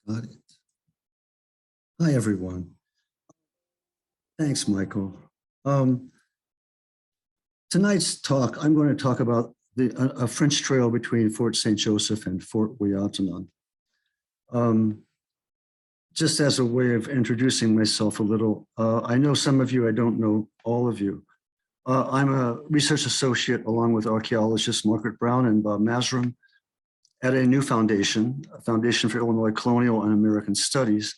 Got it. Hi, everyone. Thanks, Michael. Tonight's talk, I'm going to talk about a French trail between Fort St. Joseph and Fort Ouiatenon. Just as a way of introducing myself a little, I know some of you, I don't know all of you. I'm a research associate along with archaeologists Margaret Brown and Bob Masrum at a new foundation, a Foundation for Illinois Colonial and American Studies.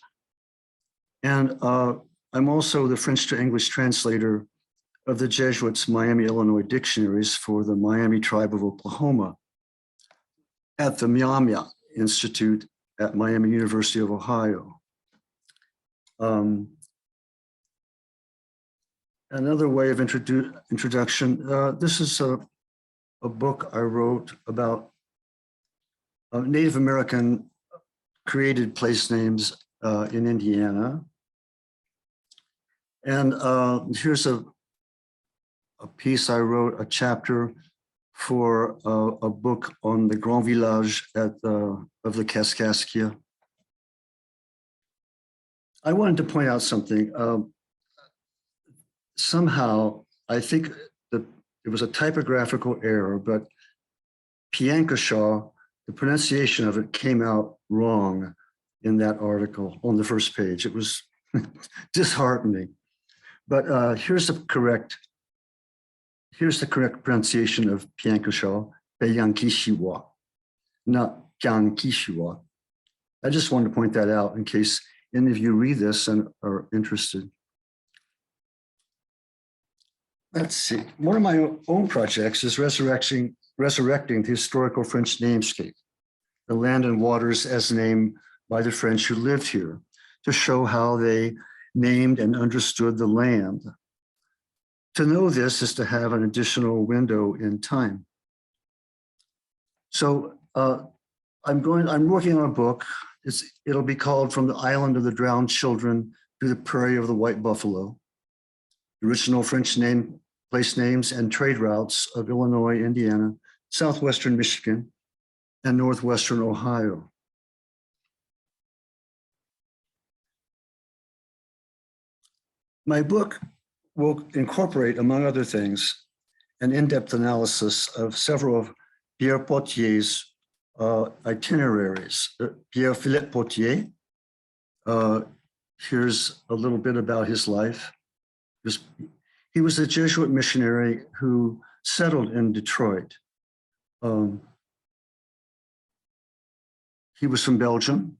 And I'm also the French to English translator of the Jesuits' Miami, Illinois dictionaries for the Miami Tribe of Oklahoma at the Miami Institute at Miami University of Ohio. Another way of introduction, this is a book I wrote about Native American created place names in Indiana. And here's a piece I wrote, a chapter for a book on the Grand Village of the Kaskaskia. I wanted to point out something. Somehow, I think that it was a typographical error, but Piankashaw, the pronunciation of it came out wrong in that article on the first page. It was disheartening. But here's the correct pronunciation of Piankashaw, Piankishiwa, not Piankishiwa. I just wanted to point that out in case any of you read this and are interested. Let's see. One of my own projects is resurrecting the historical French namescape, the land and waters as named by the French who lived here, to show how they named and understood the land. To know this is to have an additional window in time. So I'm working on a book. It'll be called From the Island of the Drowned Children to the Prairie of the White Buffalo, original French place names and trade routes of Illinois, Indiana, southwestern Michigan, and northwestern Ohio. My book will incorporate, among other things, an in-depth analysis of several of Pierre Potier's itineraries. Pierre Philippe Potier, here's a little bit about his life. He was a Jesuit missionary who settled in Detroit. He was from Belgium.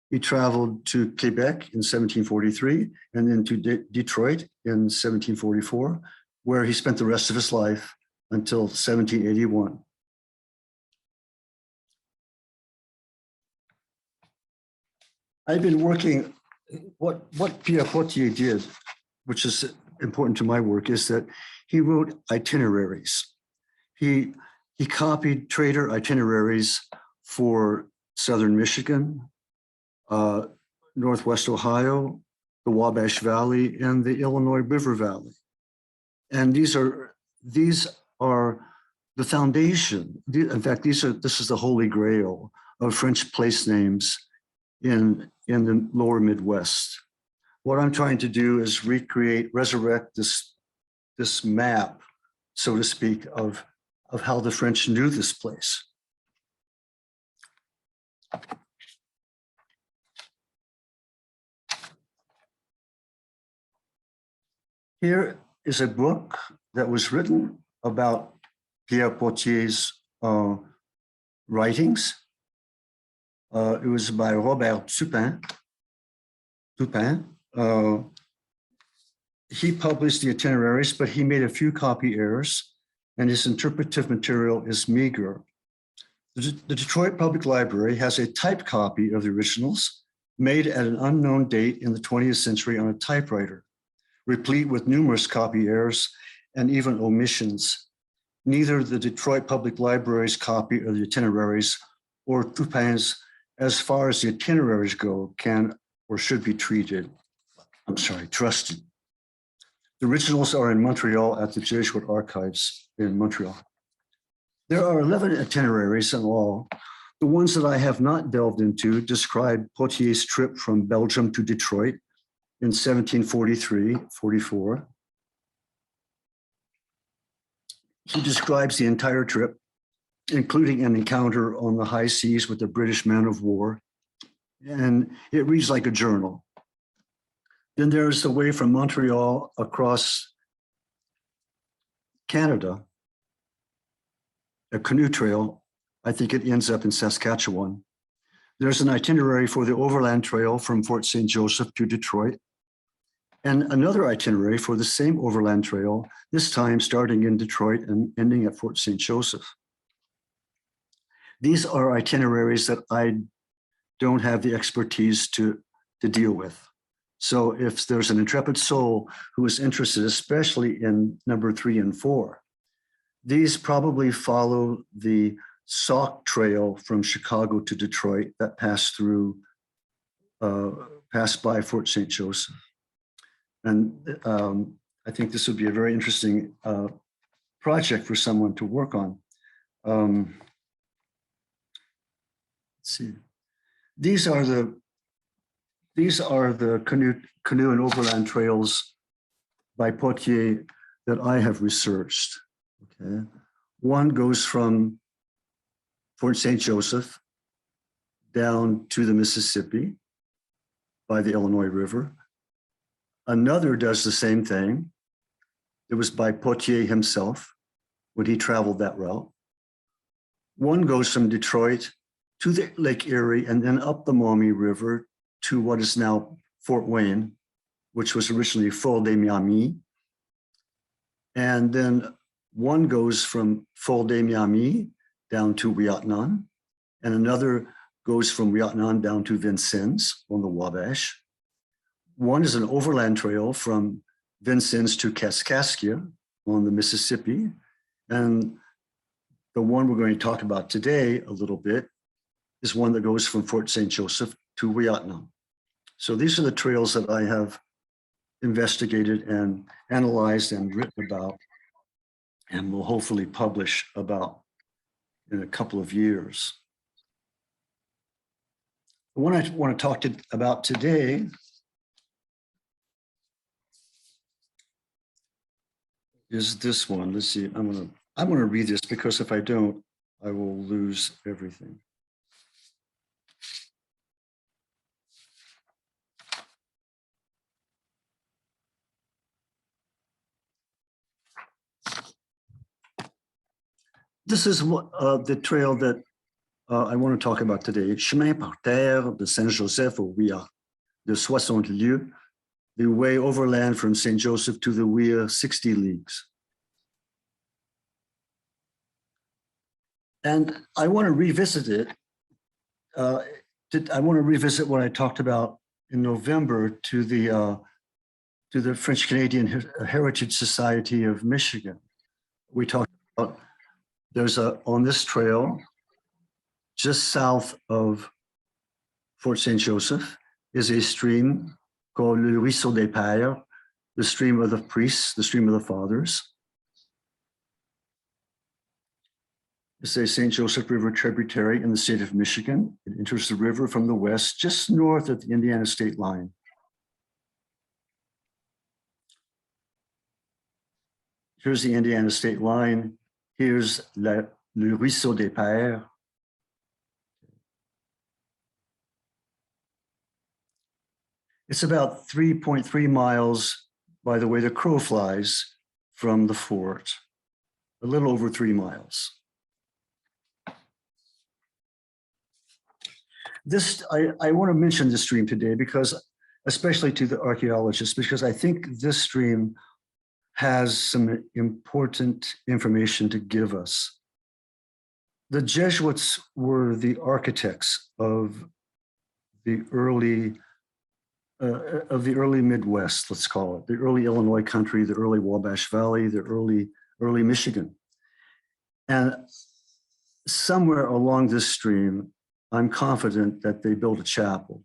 He traveled to Quebec in 1743 and then to Detroit in 1744, where he spent the rest of his life until 1781. I've been working, what Pierre Potier did, which is important to my work, is that he wrote itineraries. He copied trader itineraries for southern Michigan, Northwest Ohio, the Wabash Valley, and the Illinois River Valley. And these are the foundation. In fact, this is the holy grail of French place names in the lower Midwest. What I'm trying to do is resurrect this map, so to speak, of how the French knew this place. Here is a book that was written about Pierre Potier's writings. It was by Robert Tupin. He published the itineraries, but he made a few copy errors, and his interpretive material is meager. The Detroit Public Library has a typed copy of the originals made at an unknown date in the 20th century on a typewriter, replete with numerous copy errors and even omissions. Neither the Detroit Public Library's copy of the itineraries or Tupin's, as far as the itineraries go, can or should be trusted. The originals are in Montreal at the Jesuit Archives in Montreal. There are 11 itineraries in all, The ones that I have not delved into describe Potier's trip from Belgium to Detroit in 1743-44. He describes the entire trip, including an encounter on the high seas with the British man of war, and it reads like a journal. Then there's the way from Montreal across Canada, a canoe trail. I think it ends up in Saskatchewan. There's an itinerary for the overland trail from Fort St. Joseph to Detroit, and another itinerary for the same overland trail, this time starting in Detroit and ending at Fort St. Joseph. These are itineraries that I don't have the expertise to deal with. So if there's an intrepid soul who is interested, especially in number 3 and 4, these probably follow the Sauk Trail from Chicago to Detroit that passed by Fort St. Joseph. And I think this would be a very interesting project for someone to work on. Let's see. These are the canoe and overland trails by Potier that I have researched. Okay, one goes from Fort St. Joseph down to the Mississippi by the Illinois River. Another does the same thing. It was by Potier himself when he traveled that route. One goes from Detroit to the Lake Erie and then up the Maumee River to what is now Fort Wayne, which was originally Fort des Miamis. And then one goes from Fort des Miamis down to Ouiatenon, and another goes from Ouiatenon down to Vincennes on the Wabash. One is an overland trail from Vincennes to Kaskaskia on the Mississippi. And the one we're going to talk about today a little bit is one that goes from Fort St. Joseph to Ouiatenon. So these are the trails that I have investigated and analyzed and written about, and will hopefully publish about in a couple of years. The one I want to talk about today is this one. Let's see, I'm gonna read this because if I don't, I will lose everything. This is what the trail that I want to talk about today. Chemin par terre de Saint-Joseph au Ouia, de 60 lieues, the way overland from St. Joseph to the Ouia, 60 leagues. And I want to revisit it. I want to revisit what I talked about in November to the French Canadian Heritage Society of Michigan. We talked about there's on this trail, just south of Fort St. Joseph, is a stream called Le Ruisseau des Pères, the stream of the priests, the stream of the fathers. It's a St. Joseph River tributary in the state of Michigan. It enters the river from the west, just north of the Indiana state line. Here's the Indiana state line. Here's Le Ruisseau des Pères. It's about 3.3 miles by the way the crow flies from the fort, a little over 3 miles. I want to mention this stream today because, especially to the archaeologists, because I think this stream has some important information to give us. The Jesuits were the architects of the early Midwest, let's call it, the early Illinois country, the early Wabash Valley, the early Michigan. And somewhere along this stream, I'm confident that they built a chapel.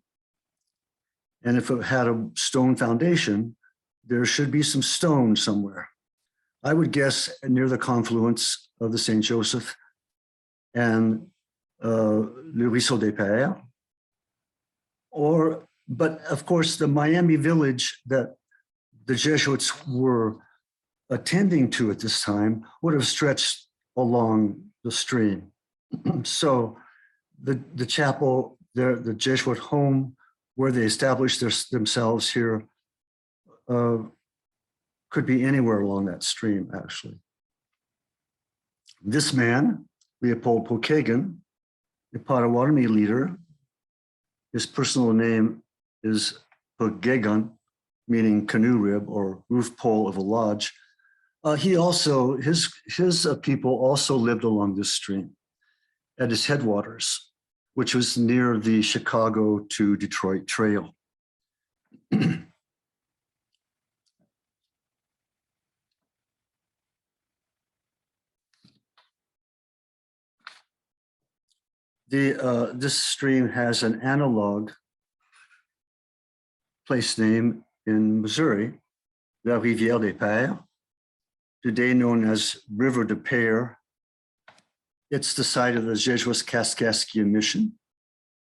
And if it had a stone foundation, there should be some stone somewhere. I would guess near the confluence of the St. Joseph and Le Ruisseau des Pères, but of course the Miami village that the Jesuits were attending to at this time would have stretched along the stream. So the chapel, the Jesuit home where they established themselves here could be anywhere along that stream, actually. This man, Leopold Pokagon, the Potawatomi leader, his personal name is Pokagon, meaning canoe rib or roof pole of a lodge. He also, his people also lived along this stream at its headwaters, which was near the Chicago to Detroit Trail. This stream has an analog place name in Missouri, La Rivière des Pères, today known as River des Pères. It's the site of the Jesuit Kaskaskia mission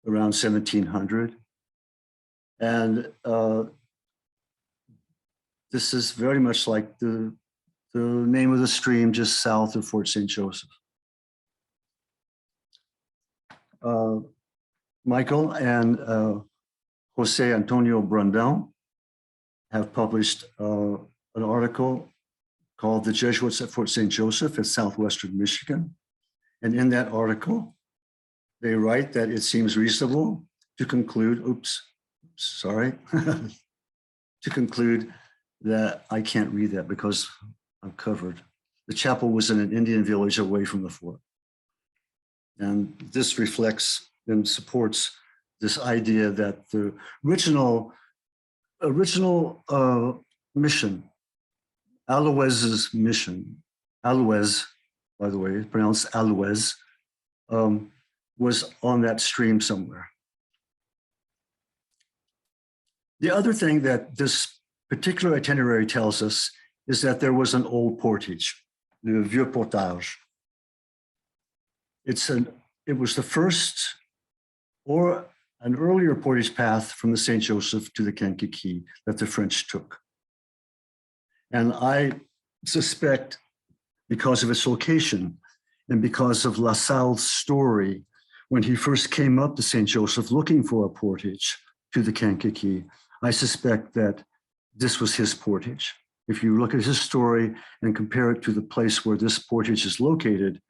around 1700. And this is very much like the name of the stream just south of Fort St. Joseph. Michael and Jose Antonio Brandão have published an article called The Jesuits at Fort St. Joseph in Southwestern Michigan. And in that article, they write that it seems reasonable to conclude, to conclude that I can't read that because I'm covered. The chapel was in an Indian village away from the fort. And this reflects and supports this idea that the original mission, Alois's mission, Alois, by the way, pronounced Alois, was on that stream somewhere. The other thing that this particular itinerary tells us is that there was an old portage, le vieux portage. It was the first or an earlier portage path from the St. Joseph to the Kankakee that the French took. And I suspect, because of its location and because of La Salle's story, when he first came up to St. Joseph looking for a portage to the Kankakee, I suspect that this was his portage. If you look at his story and compare it to the place where this portage is located,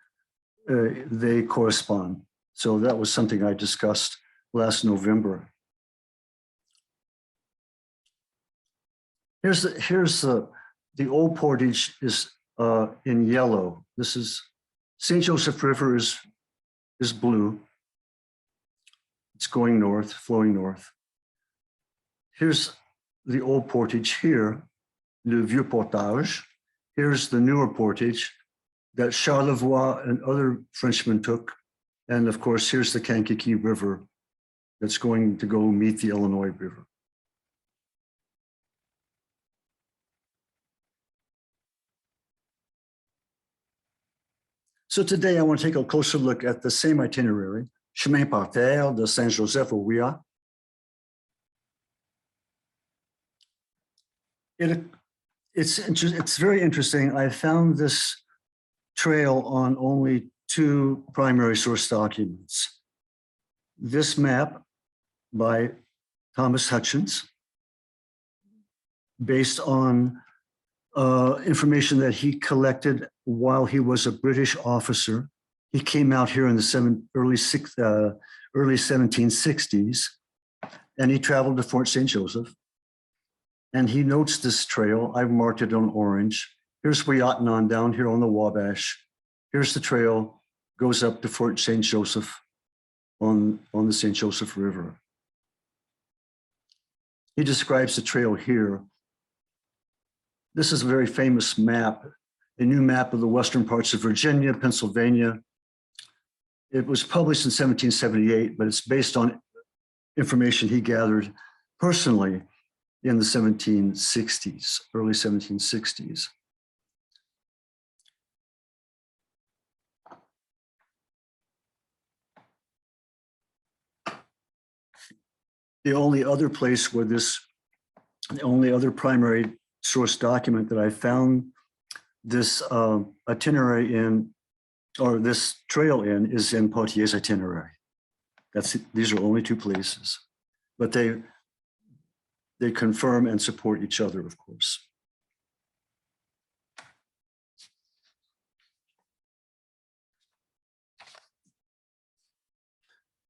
they correspond. So that was something I discussed last November. Here's the old portage is in yellow. This is St. Joseph River is blue. It's going north, flowing north. Here's the old portage here, le vieux portage. Here's the newer portage that Charlevoix and other Frenchmen took. And of course, here's the Kankakee River that's going to go meet the Illinois River. So today I want to take a closer look at the same itinerary, Chemin par terre de Saint-Joseph au Ouiatenon. It's very interesting. I found this trail on only 2 primary source documents. This map by Thomas Hutchins, based on information that he collected while he was a British officer. He came out here in the early 1760s, and he traveled to Fort St. Joseph. And he notes this trail. I've marked it on orange. Here's Ouiatenon down here on the Wabash. Here's the trail, goes up to Fort St. Joseph on the St. Joseph River. He describes the trail here. This is a very famous map, a new map of the western parts of Virginia, Pennsylvania. It was published in 1778, but it's based on information he gathered personally in the 1760s, early 1760s. The only other place where the only other primary source document that I found this itinerary in, or this trail in, is in Potier's itinerary. These are only two places, but they confirm and support each other, of course.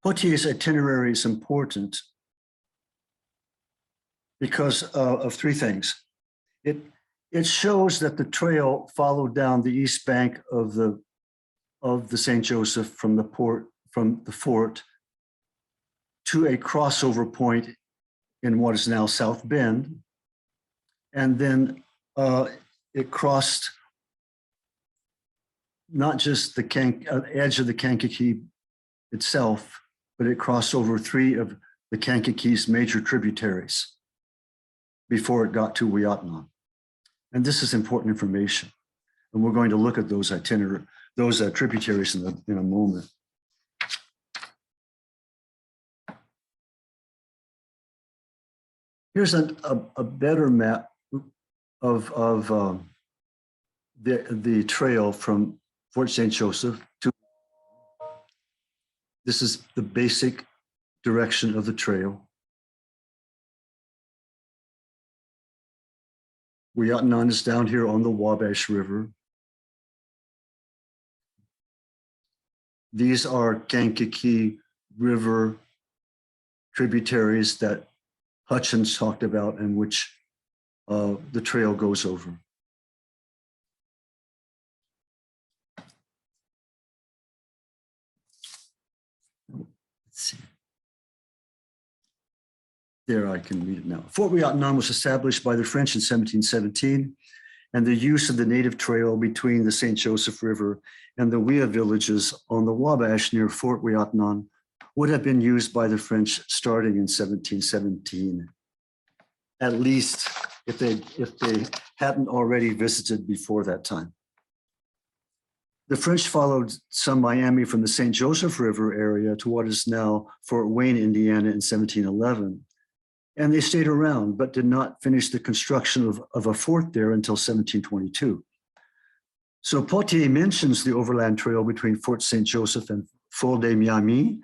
Potier's itinerary is important because of three things. It shows that the trail followed down the east bank of the St. Joseph from the fort to a crossover point in what is now South Bend. And then it crossed not just the edge of the Kankakee itself, but it crossed over three of the Kankakee's major tributaries before it got to Ouiatenon. And this is important information. And we're going to look at those tributaries in a moment. Here's a better map of the trail from Fort St. Joseph to. This is the basic direction of the trail. Ouiatenon is down here on the Wabash River. These are Kankakee River tributaries that Hutchins talked about and which the trail goes over. Let's see. There, I can read it now. Fort Ouiatenon was established by the French in 1717, and the use of the native trail between the St. Joseph River and the Ouia villages on the Wabash near Fort Ouiatenon would have been used by the French starting in 1717, at least if they hadn't already visited before that time. The French followed some Miami from the St. Joseph River area to what is now Fort Wayne, Indiana in 1711. And they stayed around, but did not finish the construction of a fort there until 1722. So Potier mentions the overland trail between Fort St. Joseph and Fort de Miami,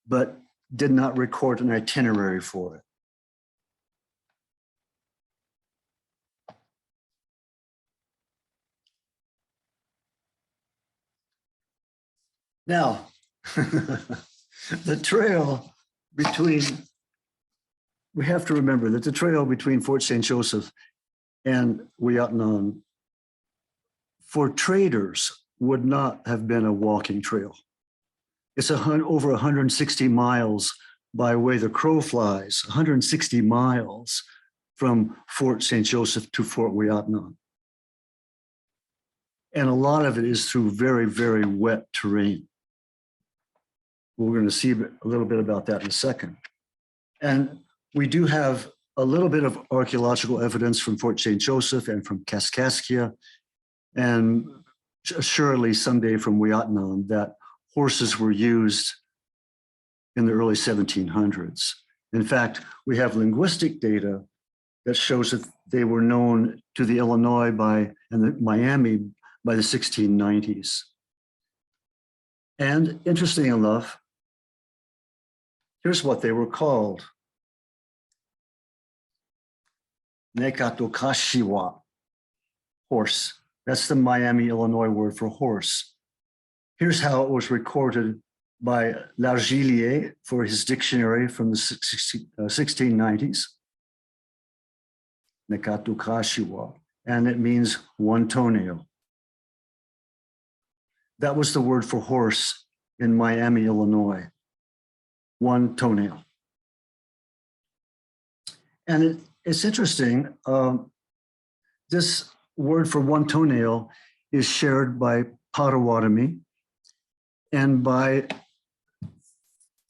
but did not record an itinerary for it. Now, the trail between, we have to remember that the trail between Fort St. Joseph and Ouiatenon for traders would not have been a walking trail. It's over 160 miles by way the crow flies, 160 miles from Fort St. Joseph to Fort Ouiatenon. And a lot of it is through very, very wet terrain. We're going to see a little bit about that in a second. And we do have a little bit of archaeological evidence from Fort St. Joseph and from Kaskaskia, and assuredly someday from Ouiatenon, that horses were used in the early 1700s. In fact, we have linguistic data that shows that they were known to the Illinois and the Miami by the 1690s. And interesting enough, here's what they were called. Nekatokashiwa, horse. That's the Miami, Illinois word for horse. Here's how it was recorded by Largillier for his dictionary from the 1690s. Nekatokashiwa, and it means one toenail. That was the word for horse in Miami, Illinois. One toenail. And it's interesting, this word for one toenail is shared by Potawatomi and by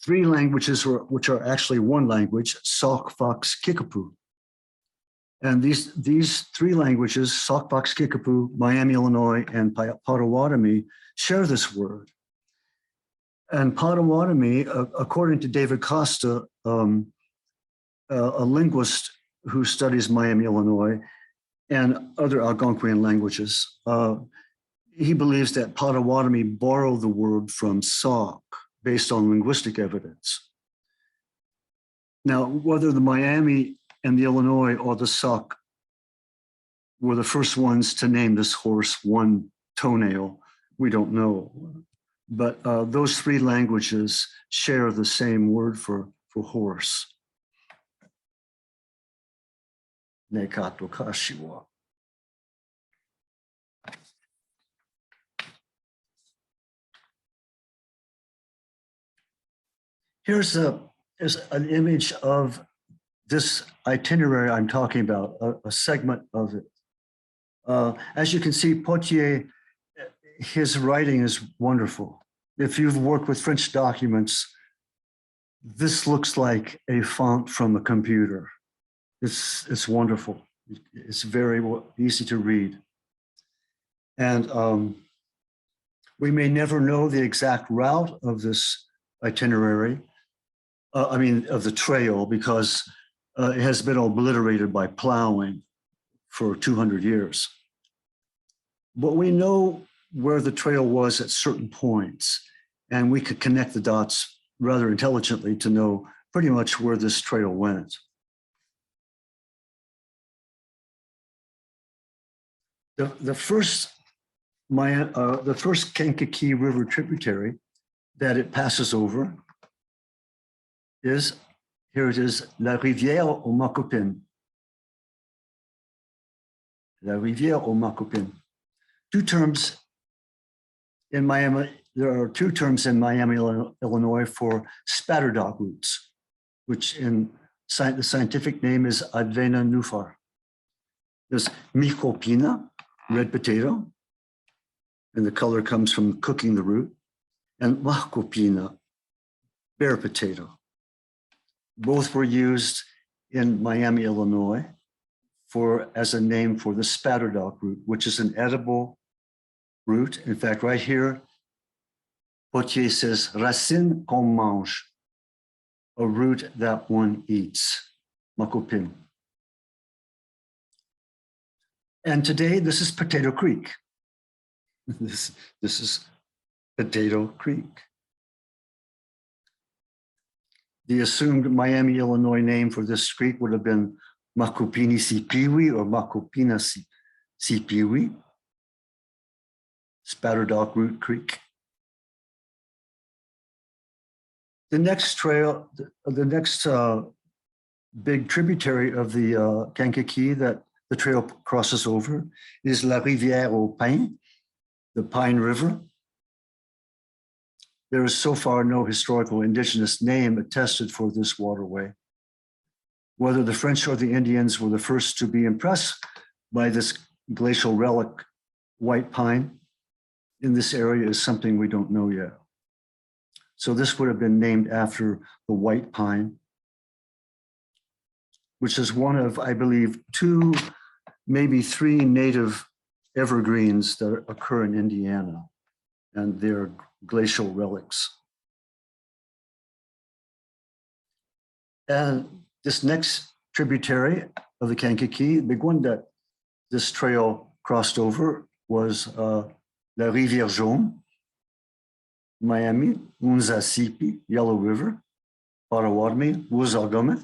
three languages which are actually one language, Sauk, Fox, Kickapoo. And these three languages, Sauk, Fox, Kickapoo, Miami, Illinois, and Potawatomi, share this word. And Potawatomi, according to David Costa, a linguist who studies Miami, Illinois, and other Algonquian languages. He believes that Potawatomi borrowed the word from Sauk based on linguistic evidence. Now, whether the Miami and the Illinois or the Sauk were the first ones to name this horse one toenail, we don't know. But those three languages share the same word for horse. Nekato kashiwa. Here's an image of this itinerary I'm talking about, a segment of it. As you can see, Potier, his writing is wonderful. If you've worked with French documents, this looks like a font from a computer. It's wonderful. It's very easy to read. And we may never know the exact route of this itinerary, of the trail, because it has been obliterated by plowing for 200 years. But we know where the trail was at certain points, and we could connect the dots rather intelligently to know pretty much where this trail went. The first Kankakee River tributary that it passes over is, here it is, La Rivière aux Macopines. La Rivière aux Macopines. Two terms in Miami, there are two terms in Miami, Illinois for spatterdock roots, which in the scientific name is Advena nufar. There's Mycopina, red potato, and the color comes from cooking the root, and Macopina, bear potato. Both were used in Miami, Illinois as a name for the spatterdock root, which is an edible root. In fact, right here, Potier says, racine qu'on mange, a root that one eats, Macopine. And today, this is Potato Creek. This is Potato Creek. The assumed Miami, Illinois name for this creek would have been Macopini Sipiwi or Macopina Sipiwi, Spatterdock Root Creek. The next trail, the next big tributary of the Kankakee that the trail crosses over is La Rivière aux Pins, the Pine River. There is so far no historical indigenous name attested for this waterway. Whether the French or the Indians were the first to be impressed by this glacial relic, white pine, in this area is something we don't know yet. So this would have been named after the white pine, which is one of, I believe, 2, maybe 3 native evergreens that occur in Indiana, and they're glacial relics. And this next tributary of the Kankakee, the big one that this trail crossed over, was La Rivière Jaune, Miami, Unzasipi, Yellow River, Potawatomi, Wuzalgumic,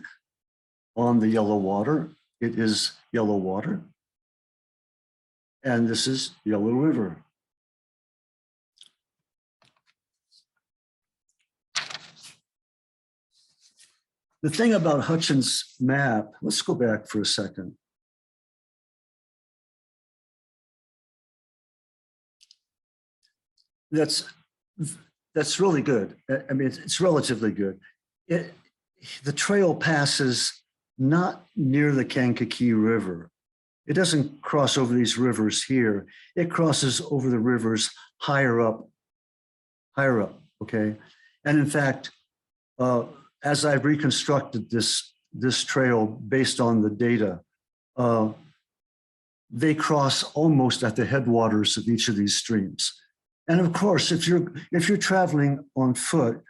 on the yellow water. It is yellow water. And this is Yellow River. The thing about Hutchins' map, let's go back for a second. That's really good. I mean, it's relatively good. The trail passes not near the Kankakee River. It doesn't cross over these rivers here. It crosses over the rivers higher up, okay? And in fact, as I've reconstructed this trail based on the data, they cross almost at the headwaters of each of these streams. And of course, if you're traveling on foot,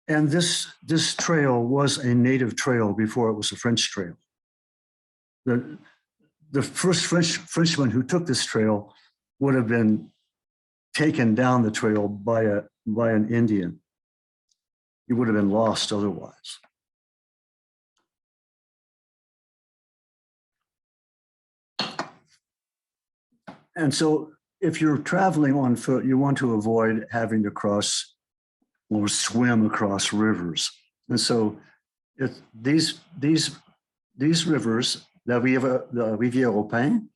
And this trail was a native trail before it was a French trail. The first Frenchman who took this trail would have been taken down the trail by an Indian. He would have been lost otherwise. And so if you're traveling on foot, you want to avoid having to cross or swim across rivers. And so these rivers, la Rivière au Pin,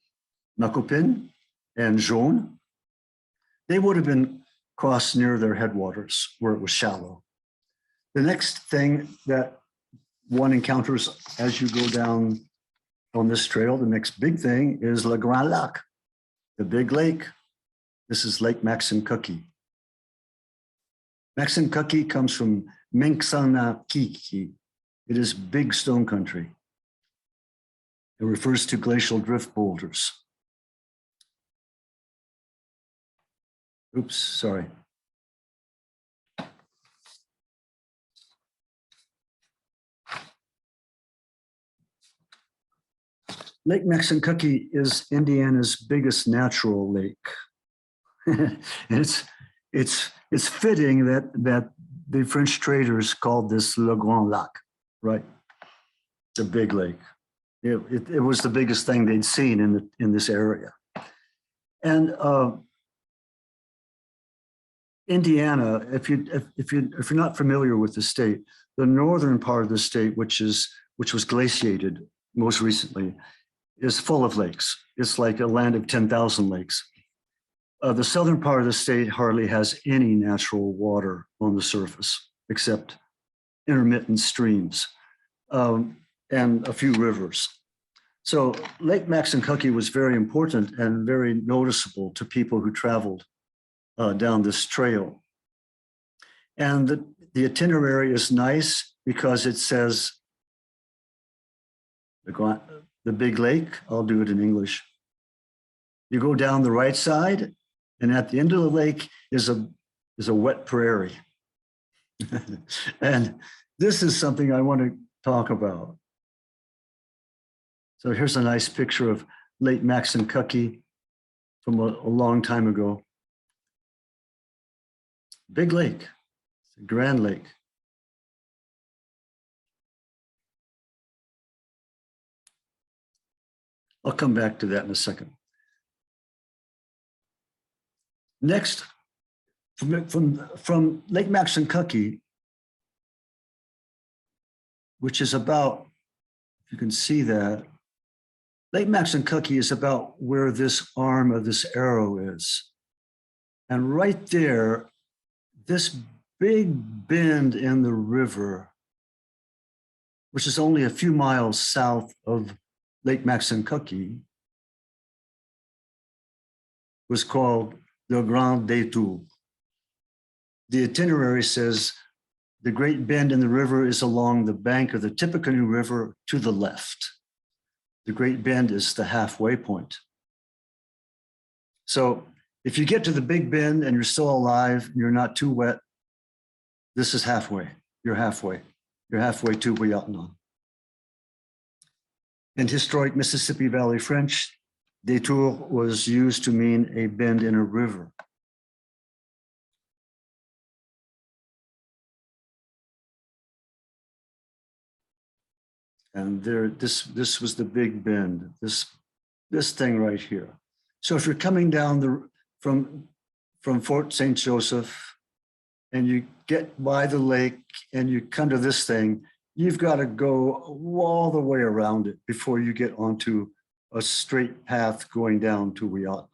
Macopine, and Jaune, they would have been crossed near their headwaters where it was shallow. The next thing that one encounters as you go down on this trail, the next big thing is Le Grand Lac, the big lake. This is Lake Maxinkuckee. Maxinkuckee comes from Minxanakiki. It is big stone country. It refers to glacial drift boulders. Oops, sorry. Lake Maxinkuckee is Indiana's biggest natural lake. It's fitting that the French traders called this Le Grand Lac, right? The big lake. It was the biggest thing they'd seen in this area. And Indiana, if you're not familiar with the state, the northern part of the state, which was glaciated most recently, is full of lakes. It's like a land of 10,000 lakes. The southern part of the state hardly has any natural water on the surface, except intermittent streams and a few rivers. So Lake Maxinkuckee was very important and very noticeable to people who traveled down this trail. And the itinerary is nice because it says the big lake. I'll do it in English. You go down the right side, and at the end of the lake is a wet prairie. And this is something I want to talk about. So here's a nice picture of Lake Maxinkuckee from a long time ago. Big lake, it's a grand lake. I'll come back to that in a second. Next, from Lake Maxinkuckee, which is about, if you can see that, Lake Maxinkuckee is about where this arm of this arrow is. And right there, this big bend in the river, which is only a few miles south of Lake Maxinkuckee, was called Le Grand Détour. The itinerary says the great bend in the river is along the bank of the Tippecanoe River to the left. The great bend is the halfway point. So if you get to the big bend and you're still alive, and you're not too wet, this is halfway. You're halfway. You're halfway to Ouiatenon. In historic Mississippi Valley French, détour was used to mean a bend in a river. And there, this was the big bend, this thing right here. So if you're coming down from Fort St. Joseph and you get by the lake and you come to this thing, you've got to go all the way around it before you get onto a straight path going down to Ouiatenon.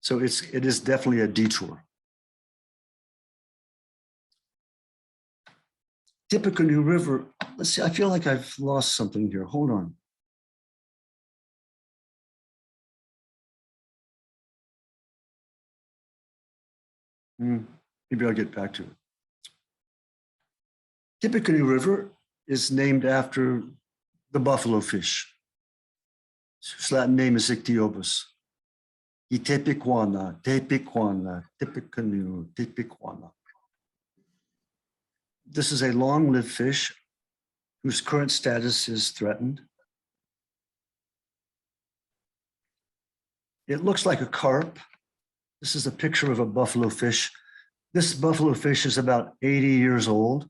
So it is definitely a detour. Tippecanoe River, let's see, I feel like I've lost something here. Hold on. Maybe I'll get back to it. Tippecanoe River is named after the buffalo fish. Its Latin name is Ichthyobus. Tepequana, Tippecanoe, Tippecanoe. This is a long-lived fish whose current status is threatened. It looks like a carp. This is a picture of a buffalo fish. This buffalo fish is about 80 years old.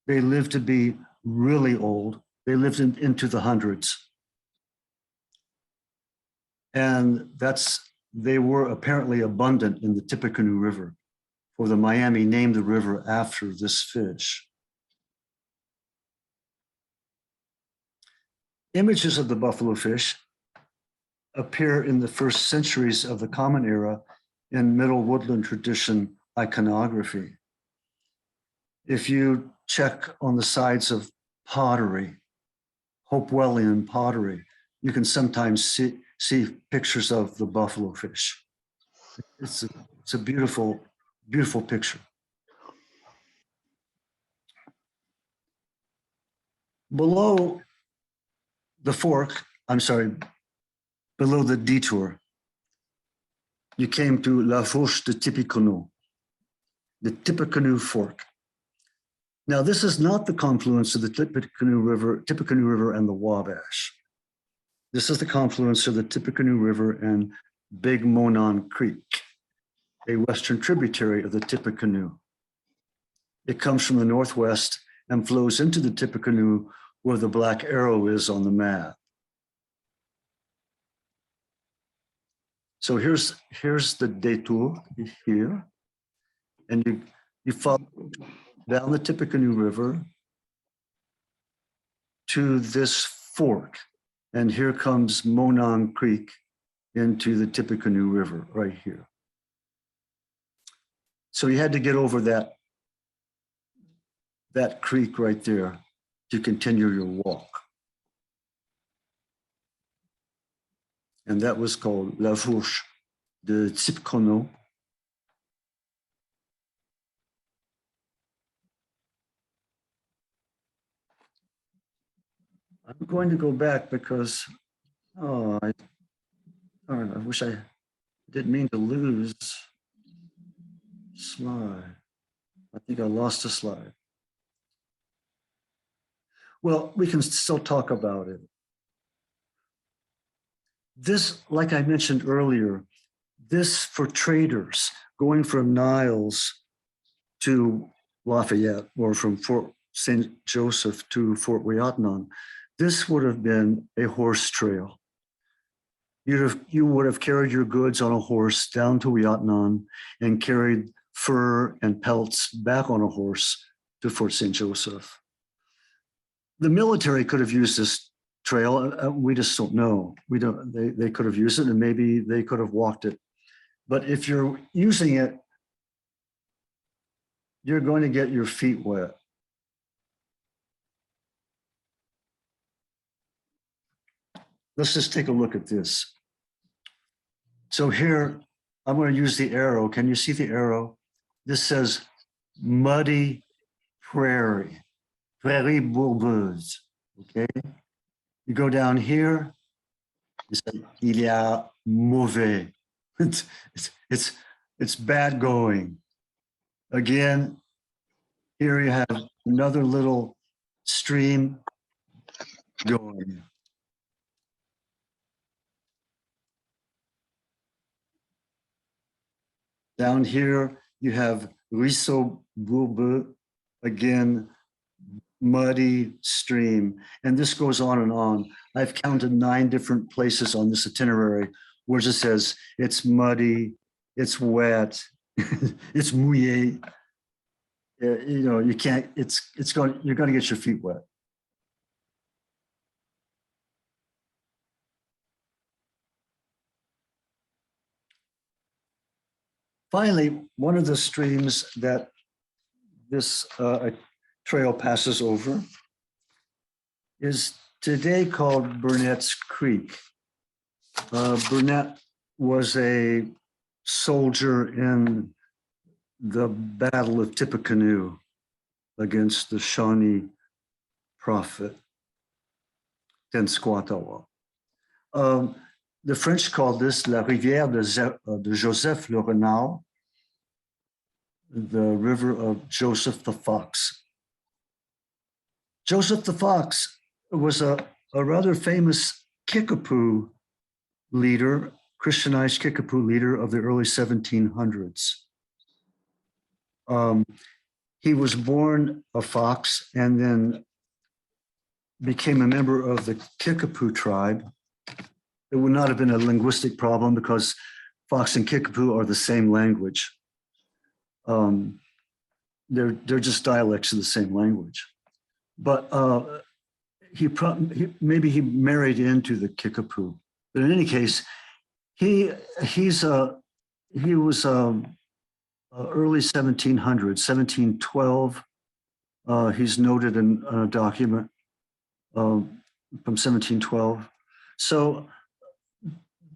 They live to be really old. They lived into the hundreds. And they were apparently abundant in the Tippecanoe River, for the Miami named the river after this fish. Images of the buffalo fish appear in the first centuries of the Common Era in Middle Woodland tradition iconography. If you check on the sides of pottery, Hopewellian pottery, you can sometimes see pictures of the buffalo fish. It's a beautiful, beautiful picture. Below the fork, below the detour, you came to La Fourche de Tippecanoe, the Tippecanoe Fork. Now, this is not the confluence of the Tippecanoe River and the Wabash. This is the confluence of the Tippecanoe River and Big Monon Creek, a western tributary of the Tippecanoe. It comes from the northwest and flows into the Tippecanoe where the black arrow is on the map. So here's the detour here, and you follow down the Tippecanoe River to this fork, and here comes Monon Creek into the Tippecanoe River right here. So you had to get over that creek right there to continue your walk. And that was called La Fourche de Tippecanoe. I'm going to go back because, I wish I didn't mean to lose slide. I think I lost a slide. Well, we can still talk about it. This, like I mentioned earlier, this for traders going from Niles to Lafayette or from Fort St. Joseph to Fort Ouiatenon, this would have been a horse trail. You would have carried your goods on a horse down to Ouiatenon and carried fur and pelts back on a horse to Fort St. Joseph. The military could have used this trail. We just don't know. They could have used it, and maybe they could have walked it. But if you're using it, you're going to get your feet wet. Let's just take a look at this. So here, I'm going to use the arrow. Can you see the arrow? This says muddy prairie, prairie bourbeuse, okay? You go down here, you say, il y a mauvais. It's bad going. Again, here you have another little stream going. Down here, you have Ruisseau Bourbeux, again, muddy stream. And this goes on and on. I've counted 9 different places on this itinerary where it says it's muddy, it's wet, it's mouillé. You know, you can't, you're going to get your feet wet. Finally, one of the streams that this trail passes over is today called Burnett's Creek. Burnett was a soldier in the Battle of Tippecanoe against the Shawnee prophet, Tenskwatawa. The French called this La Rivière de Joseph le Renard. the river of Joseph the Fox. Joseph the Fox was a rather famous Kickapoo leader, Christianized Kickapoo leader of the early 1700s. He was born a Fox and then became a member of the Kickapoo tribe. It would not have been a linguistic problem because Fox and Kickapoo are the same language. They're just dialects of the same language. But maybe he married into the Kickapoo. But in any case, he was early 1700s, 1712. He's noted in a document from 1712. So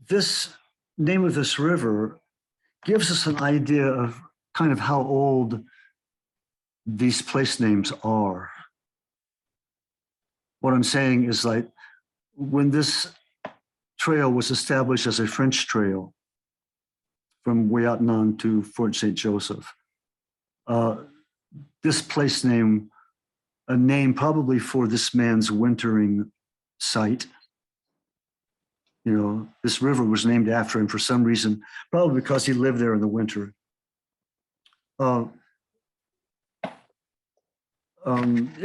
this name of this river gives us an idea of kind of how old these place names are. What I'm saying is, like, when this trail was established as a French trail from Ouiatenon to Fort St. Joseph, this place name, a name probably for this man's wintering site. You know, this river was named after him for some reason, probably because he lived there in the winter. It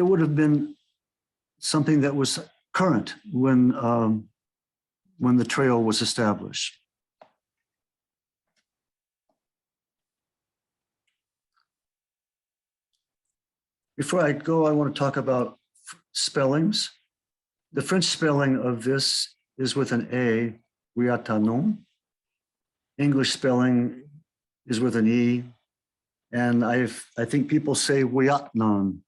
would have been something that was current when the trail was established. Before I go, I want to talk about spellings. The French spelling of this is with an A, Ouiatenon. English spelling is with an E, and I think people say Ouiatenon.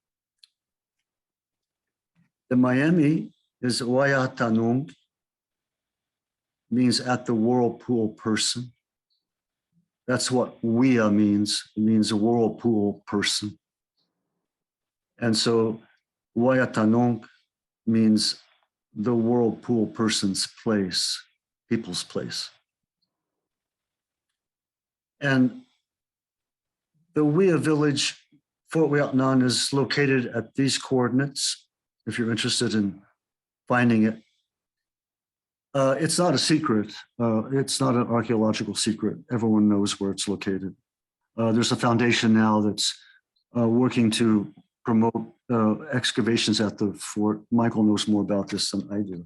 The Miami is Ouiatenon, means at the whirlpool person. That's what Ouia means. It means a whirlpool person. And so Ouiatenon means the whirlpool person's place, people's place. And the Ouia village, Fort Ouiatenon, is located at these coordinates, if you're interested in finding it. It's not a secret. It's not an archaeological secret. Everyone knows where it's located. There's a foundation now that's working to promote excavations at the fort. Michael knows more about this than I do.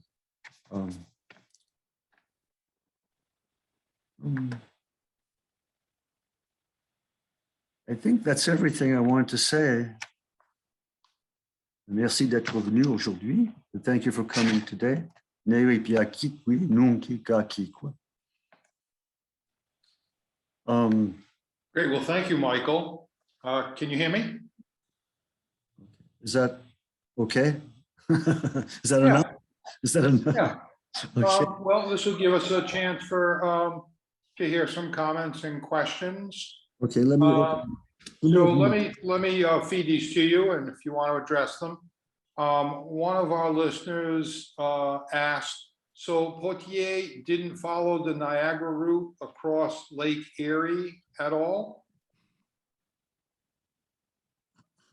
I think that's everything I wanted to say. Merci d'être venu aujourd'hui. Thank you for coming today. Great. Well, thank you, Michael. Can you hear me? Is that okay? Is that enough? Is that enough? Yeah. Okay. Well, this will give us a chance for to hear some comments and questions. Okay, let me Let me feed these to you, and if you want to address them. One of our listeners asked, so Poitiers didn't follow the Niagara route across Lake Erie at all?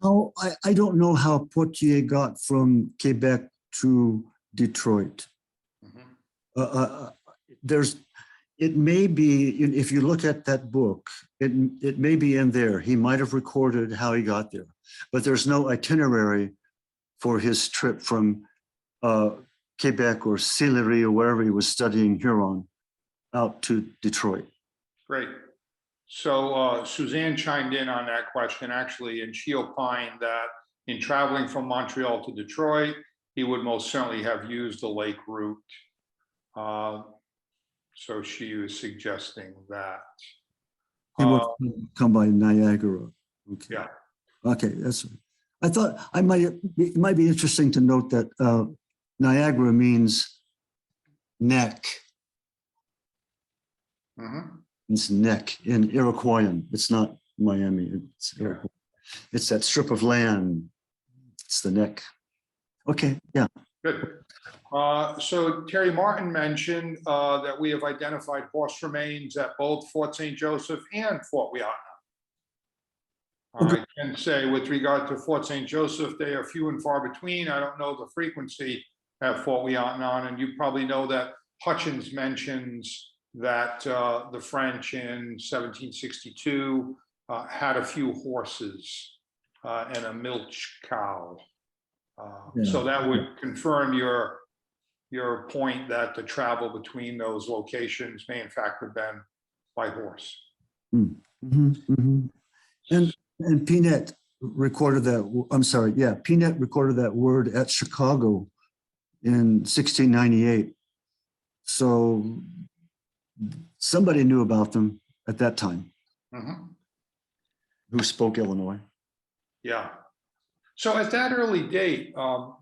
Oh, I don't know how Poitiers got from Quebec to Detroit. It may be, if you look at that book, it may be in there. He might have recorded how he got there, but there's no itinerary for his trip from Quebec or Sillery or wherever he was studying Huron out to Detroit. Great. So Suzanne chimed in on that question, actually, and she opined that in traveling from Montreal to Detroit, he would most certainly have used the lake route. So she was suggesting that. He would come by Niagara. Okay. Yeah. Okay, that's. I thought it might be interesting to note that Niagara means neck. It's neck in Iroquoian. It's not Miami. It's Iroquois. It's that strip of land. It's the neck. Okay, yeah. Good. So Terry Martin mentioned that we have identified horse remains at both Fort St. Joseph and Fort Ouiatenon. Okay. I can say with regard to Fort St. Joseph, they are few and far between. I don't know the frequency at Fort Ouiatenon, and you probably know that Hutchins mentions that the French in 1762 had a few horses and a milch cow. So that would confirm your point that the travel between those locations may in fact have been by horse. And Peanut recorded that, I'm sorry, yeah, Peanut recorded that word at Chicago in 1698. So somebody knew about them at that time who spoke Illinois. Yeah. So at that early date,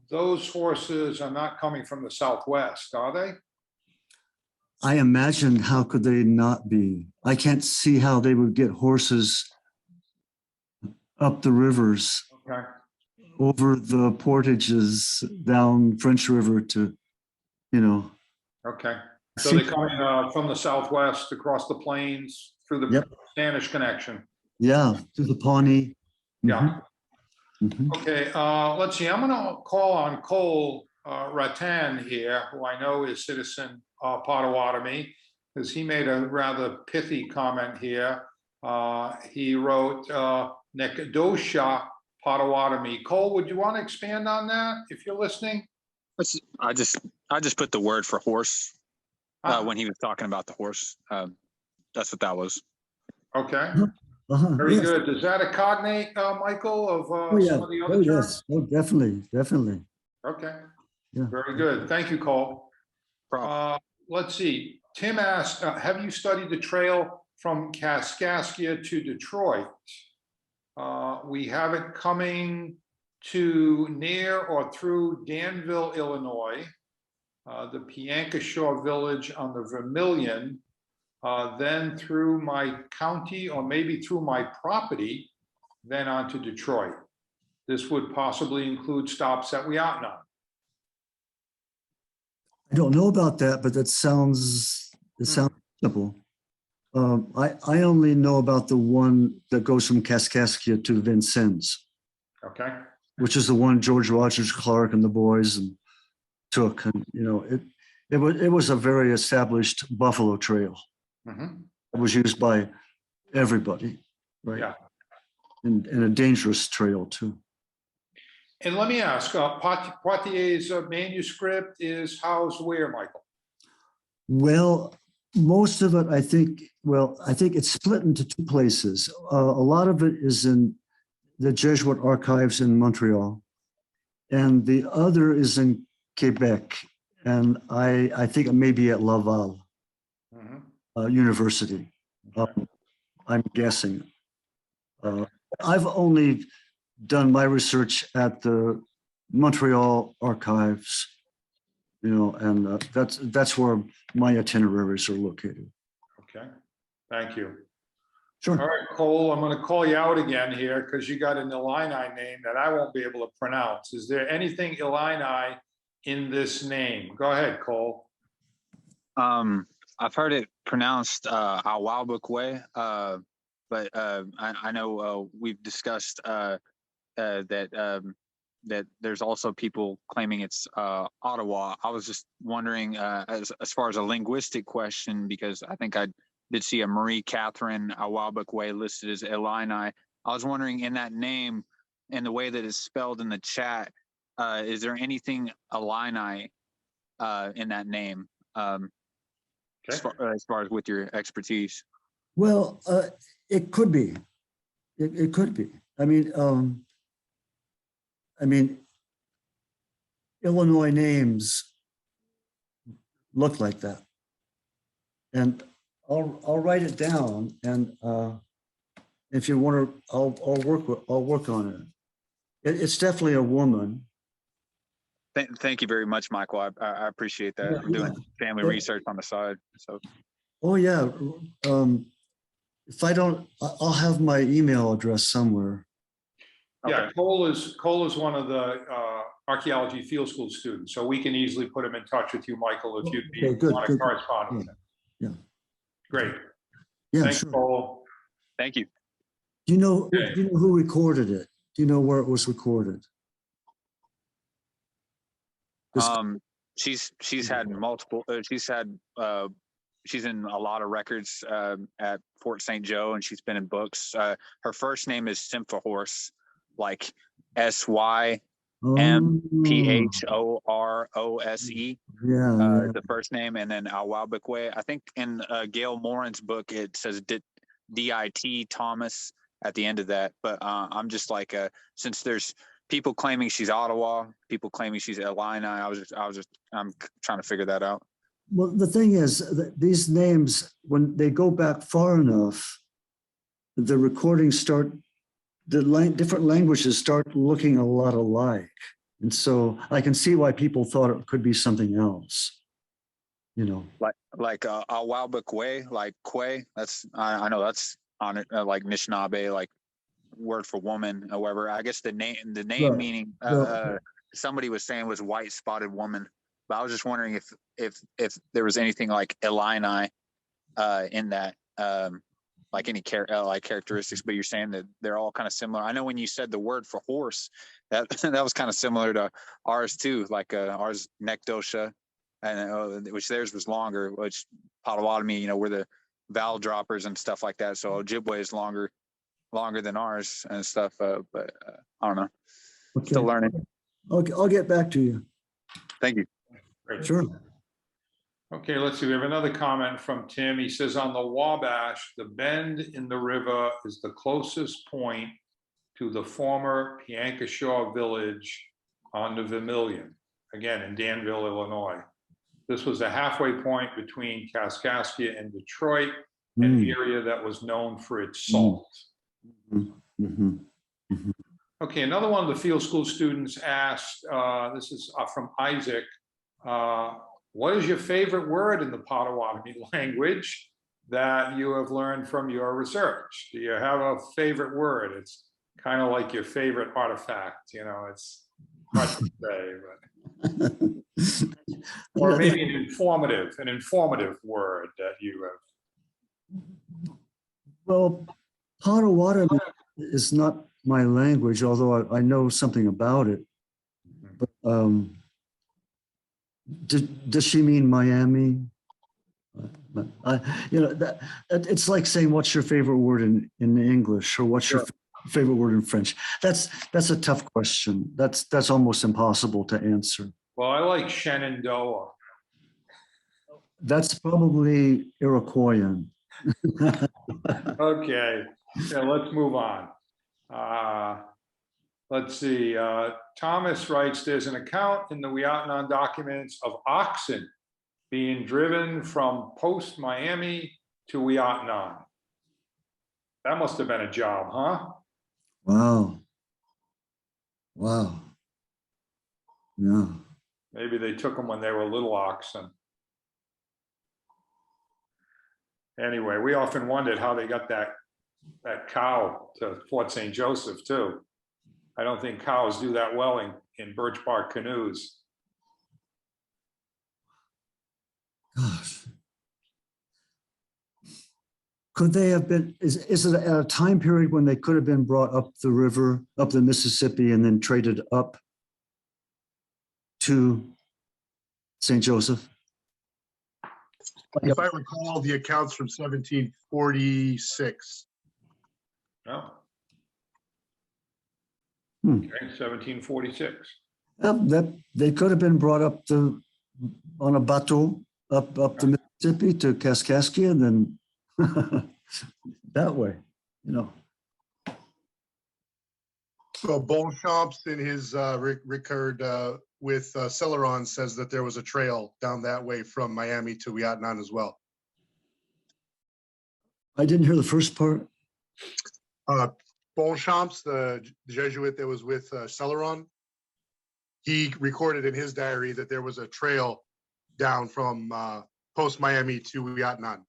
those horses are not coming from the Southwest, are they? I imagine how could they not be? I can't see how they would get horses up the rivers, Okay. over the portages, down French River to, Okay. So they're coming from the Southwest across the plains through the Spanish connection. Yeah, to the Pawnee. Yeah. Okay. Let's see. I'm going to call on Cole Rattan here, who I know is citizen Potawatomi, because he made a rather pithy comment here. He wrote Nekadosha Potawatomi. Cole, would you want to expand on that if you're listening? I just put the word for horse when he was talking about the horse. That's what that was. Okay. Very good. Is that a cognate, Michael, of some of the other terms? Yes. Oh, definitely. Okay. Yeah. Very good. Thank you, Cole. Let's see. Tim asked, have you studied the trail from Kaskaskia to Detroit? We have it coming to near or through Danville, Illinois, the Piankashaw Village on the Vermilion, then through my county or maybe through my property, then on to Detroit. This would possibly include stops at Ouiatenon. I don't know about that, but that sounds simple. I only know about the one that goes from Kaskaskia to Vincennes. Okay. Which is the one George Rogers Clark and the boys took. And, it was a very established buffalo trail. It was used by everybody, right? Yeah. And a dangerous trail too. And let me ask, Poitier's manuscript is housed where, Michael? Well, most of it, I think it's split into two places. A lot of it is in the Jesuit archives in Montreal, and the other is in Quebec. And I think it may be at Laval University. I'm guessing. I've only done my research at the Montreal archives, and that's where my itineraries are located. Okay, thank you. Sure. All right, Cole, I'm going to call you out again here because you got an Illini name that I won't be able to pronounce. Is there anything Illini in this name? Go ahead, Cole. I've heard it pronounced Awabukwe, but I know we've discussed that there's also people claiming it's Ottawa. I was just wondering, as far as a linguistic question, because I think I did see a Marie Catherine Awabukwe listed as Illini. I was wondering, in that name and the way that it's spelled in the chat, is there anything Illini in that name? As far as with your expertise. Well, it could be. It could be. I mean, Illinois names look like that, and I'll write it down. And if you want to, I'll work on it. It's definitely a woman. Thank you very much, Michael. I appreciate that. I'm doing family research on the side. So. Oh yeah. If I don't, I'll have my email address somewhere. Yeah, okay. Cole is one of the archaeology field school students, so we can easily put him in touch with you, Michael, if you'd want to correspond with him. Yeah. Great. Yeah. Thanks, sure. Cole. Thank you. Do you know, Okay. do you know who recorded it? Do you know where it was recorded? This- She's had multiple. She's in a lot of records at Fort St. Joe, and she's been in books. Her first name is Symphorose, like SYMPHOROSE. Yeah, yeah. The first name, and then Awabakwe. I think in Gail Moran's book it says DIT Thomas at the end of that. But I'm just like, since there's people claiming she's Ottawa, people claiming she's Illini, I'm trying to figure that out. Well, the thing is that these names, when they go back far enough, the recordings start, different languages start looking a lot alike. And so I can see why people thought it could be something else, you know. Like Awabakwe, like Kwe. That's I know that's on it, like Anishinaabe, like word for woman. However, I guess the name Right. meaning somebody was saying was white spotted woman. But I was just wondering if there was anything like Illini in that, like any like characteristics. But you're saying that they're all kind of similar. I know when you said the word for horse, that that was kind of similar to ours too. Like ours Nekdosha, and which theirs was longer. Which Potawatomi, we're the vowel droppers and stuff like that. So Ojibwe is longer than ours and stuff. But I don't know. Okay. Still learning. Okay, I'll get back to you. Thank you. Great. Sure. Okay, let's see. We have another comment from Tim. He says, on the Wabash, the bend in the river is the closest point to the former Piankashaw village on the Vermilion, again in Danville, Illinois. This was a halfway point between Kaskaskia and Detroit, an area that was known for its salt. Okay, another one of the field school students asked, this is from Isaac, what is your favorite word in the Potawatomi language that you have learned from your research? Do you have a favorite word? It's kind of like your favorite artifact, it's hard to say, but or maybe an informative word that you have. Well, Potawatomi is not my language, although I know something about it. But does she mean Miami? It's like saying, what's your favorite word in English, or what's your favorite word in French? That's a tough question. That's almost impossible to answer. Well, I like Shenandoah. That's probably Iroquoian. Okay, let's move on. Let's see. Thomas writes, there's an account in the Ouiatenon documents of oxen being driven from post Miami to Ouiatenon. That must have been a job, huh? Wow. Wow. Yeah. Maybe they took them when they were little oxen. Anyway, we often wondered how they got that cow to Fort St. Joseph too. I don't think cows do that well in birch bark canoes. Gosh. Could they have been, is it at a time period when they could have been brought up the river, up the Mississippi, and then traded up to St. Joseph? If I recall, the accounts from 1746. No. Hmm. Okay, 1746. That they could have been brought up on a bateau up the Mississippi to Kaskaskia, and then that way, So Beauchamps in his record with Celeron says that there was a trail down that way from Miami to Ouiatenon as well. I didn't hear the first part. Beauchamps, the Jesuit that was with Celeron, he recorded in his diary that there was a trail down from post Miami to Ouiatenon,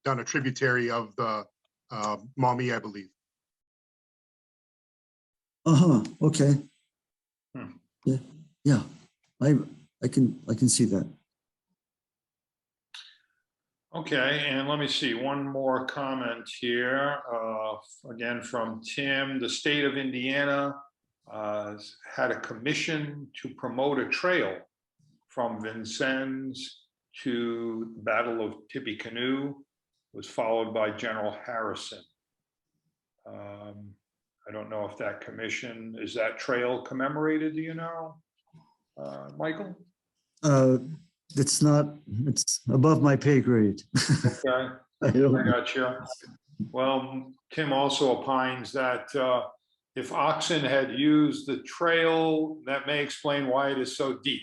down a tributary of the Maumee, I believe. Okay. Hmm. Yeah. I can see that. Okay, and let me see, one more comment here, again from Tim. The state of Indiana had a commission to promote a trail from Vincennes to Battle of Tippecanoe, was followed by General Harrison. I don't know if that commission, is that trail commemorated, do you know, Michael? It's not, it's above my pay grade. Okay, I don't- I got you. Well, Tim also opines that if oxen had used the trail, that may explain why it is so deep.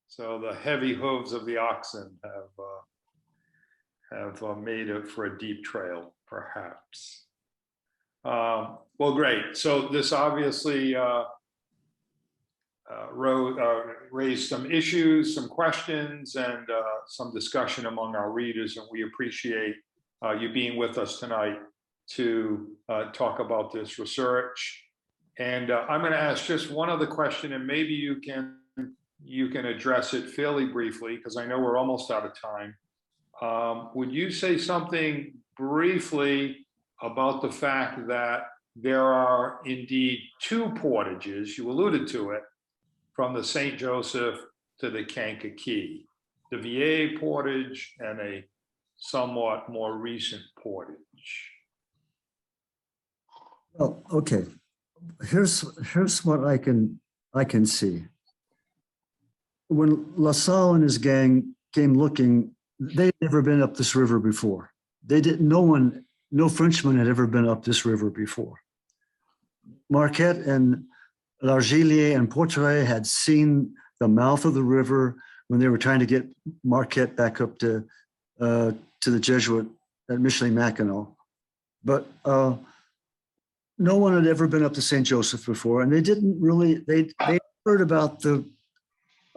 So the heavy hooves of the oxen have made it for a deep trail, perhaps. Well, great. So this obviously raised some issues, some questions, and some discussion among our readers, and we appreciate you being with us tonight to talk about this research. And I'm going to ask just one other question, and maybe you can address it fairly briefly, because I know we're almost out of time. Would you say something briefly about the fact that there are indeed two portages, you alluded to it, from the St. Joseph to the Kankakee, the VA portage and a somewhat more recent portage? Well, okay. Here's what I can see. When LaSalle and his gang came looking, they'd never been up this river before. They didn't. No Frenchman had ever been up this river before. Marquette and L'Argilier and Porteret had seen the mouth of the river when they were trying to get Marquette back up to the Jesuit at Michilimackinac. But no one had ever been up to St. Joseph before, and they didn't really, they heard about a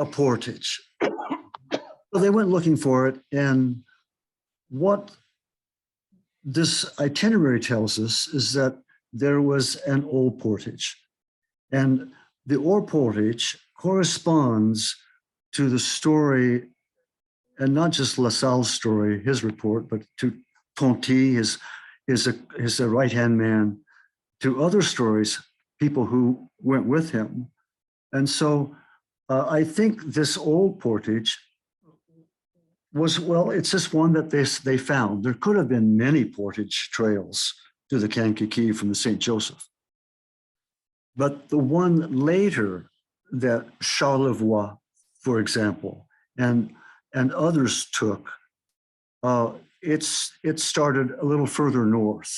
portage. So they went looking for it, and what this itinerary tells us is that there was an old portage. And the old portage corresponds to the story, and not just LaSalle's story, his report, but to Tonty, his right-hand man, to other stories, people who went with him. And so I think this old portage was, well, it's just one that they found. There could have been many portage trails to the Kankakee from the St. Joseph. But the one later that Charlevoix, for example, and others took, it started a little further north.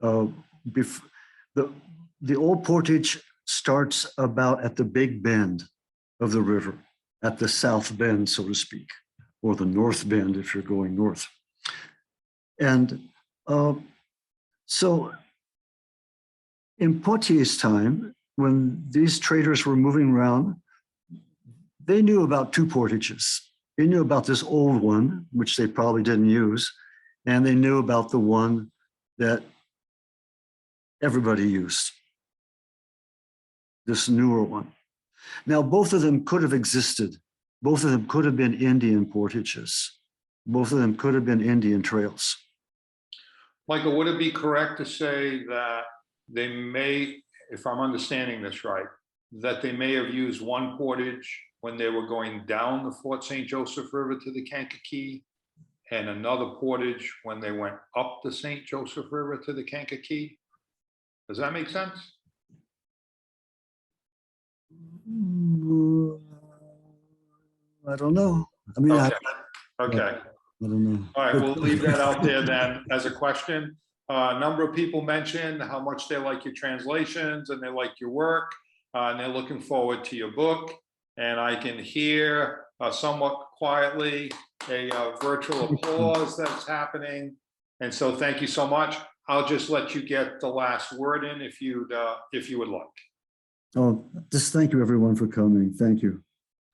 The old portage starts about at the big bend of the river, at the south bend, so to speak, or the north bend if you're going north. And so in Poitier's time, when these traders were moving around, they knew about two portages. They knew about this old one, which they probably didn't use, and they knew about the one that everybody used, this newer one. Now, both of them could have existed. Both of them could have been Indian portages. Both of them could have been Indian trails. Michael, would it be correct to say that they may, if I'm understanding this right, that they may have used one portage when they were going down the Fort St. Joseph River to the Kankakee, and another portage when they went up the St. Joseph River to the Kankakee? Does that make sense? I don't know. I mean, Okay. Okay. I don't know. All right, we'll leave that out there then as a question. A number of people mentioned how much they like your translations and they like your work, and they're looking forward to your book. And I can hear somewhat quietly a virtual applause that's happening. And so thank you so much. I'll just let you get the last word in if you would like. Oh, just thank you everyone for coming. Thank you.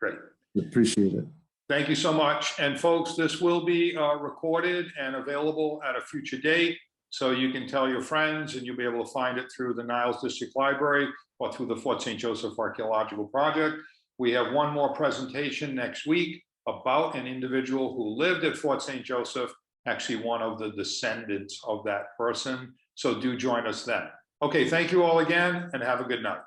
Great. Appreciate it. Thank you so much. And folks, this will be recorded and available at a future date. So you can tell your friends and you'll be able to find it through the Niles District Library or through the Fort St. Joseph Archaeological Project. We have one more presentation next week about an individual who lived at Fort St. Joseph, actually one of the descendants of that person. So do join us then. Okay, thank you all again and have a good night.